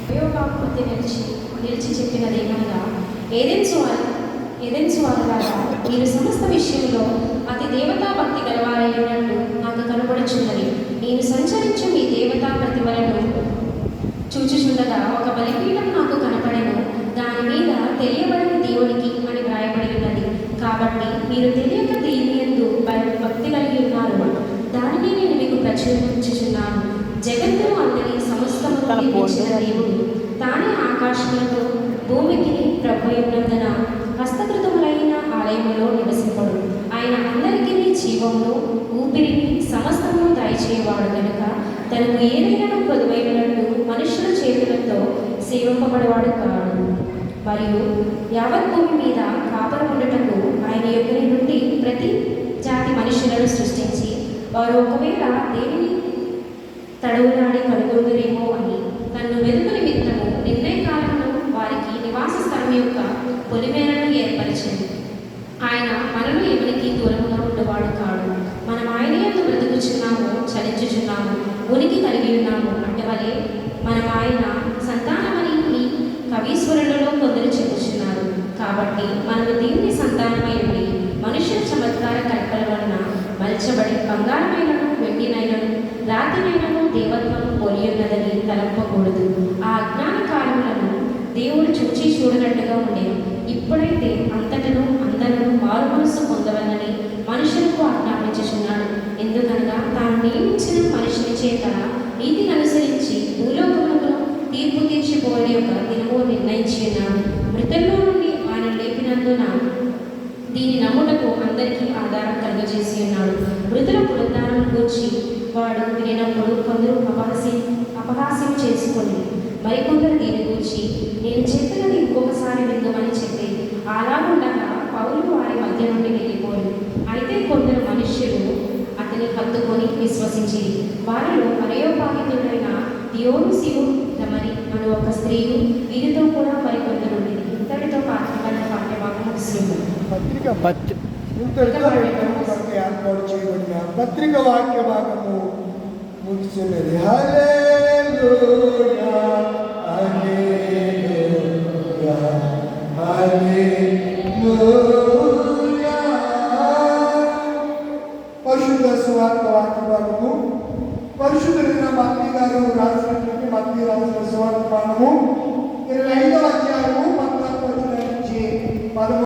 ఉపయోగపతి నిలిచి చెప్పినదేమనగా, ఏదెన్సు వారులారా, మీరు సమస్త విషయంలో అతి దేవతా భక్తి గలవారైనట్టు నాకు కనబడుచున్నది. నేను సంచరించు మీ దేవతా ప్రతిమలను చూచుచుండగా ఒక బలిపీఠం నాకు కనపడెను. దాని మీద తెలియబడిన దేవునికి అని వ్రాయబడి ఉన్నది. కాబట్టి మీరు తెలియక దీని యందు భక్తి కలిగి ఉన్నారు. దానిని నేను మీకు ప్రచురించుచున్నాను. జగత్తును అందరి సమస్తమును నిర్మించిన దేవుడు తానే ఆకాశములతో భూమికి ప్రభువై ఉన్నందున హస్తకృతములైన ఆలయములో నివసింపడు. ఆయన అందరికీ జీవమును ఊపిరిని సమస్తమును దయచేయవాడు కనుక తనకు ఏదైనా పొదువైనట్టు మనుషుల చేతులతో సేవింపబడేవాడు కాడు. మరియు యావత్ భూమి మీద కాపురం ఉండటకు ఆయన యొక్కరి నుండి ప్రతి జాతి మనుషులను సృష్టించి వారు ఒకవేళ దేనిని తడవులాడి కనుగొందురేమో అని తన్ను వెతుకు నిమిత్తము నిర్ణయ కాలంలో వారికి నివాస స్థలం యొక్క పొలిమేరను ఏర్పరిచింది. ఆయన మనలో ఎవరికి దూరంగా ఉండేవాడు కాడు. మనం ఆయన యందు బ్రతుకుచున్నాము, చలించుచున్నాము, ఉనికి కలిగి ఉన్నాము అంటే మనం ఆయన సంతానమని ఈ కవీశ్వరులలో కొందరు చెప్పుచున్నారు. కాబట్టి మనము దేవుని సంతానమై ఉండి మనుషుల చమత్కార కల్పన వలన మలచబడి బంగారమైనను వెండినైనను రాతినైనను దేవత్వము పోలి ఉన్నదని తలంపకూడదు. ఆ అజ్ఞాన కాలములను దేవుడు చూచి చూడనట్టుగా ఉండేది. ఇప్పుడైతే అంతటను అందరూ మారు మనసు పొందవలని మనుషులకు ఆజ్ఞాపించుచున్నాడు. ఎందుకనగా తాను నియమించిన మనుషుని చేత నీతిని అనుసరించి భూలోకములను తీర్పు తీర్చిపోయే యొక్క దినము నిర్ణయించి ఉన్నాడు. మృతుల్లో నుండి ఆయన లేపినందున దీని నమ్ముటకు అందరికీ ఆధారం కలుగజేసి ఉన్నాడు. మృతుల పునరుద్ధానం గూర్చి వాడు వినినప్పుడు కొందరు అపహాస్యం చేసుకొని మరికొందరు దీని గూర్చి నేను చెప్పినది ఇంకొకసారి విందుమని చెప్పి అలాగుండగా పౌలు వారి మధ్య నుండి వెళ్ళిపోయి అయితే కొందరు మనుష్యులు అతని హత్తుకొని విశ్వసించి వారిలో అరయోపాగితుడైన దియోనుసియు రమరి అను ఒక స్త్రీయు వీరితో కూడా మరికొందరు ఉండేది. ఇంతటితో పాఠ్యభాగం ముగిసింది. ఏర్పాటు చేయబడిన పత్రిక వాక్య భాగము ముగిసినది. హల్లెలూయా హల్లెలూయా హల్లెలూయా. పరిశుద్ధ సువార్త వాక్య భాగము పరిశుద్ధులైన భక్తి గారు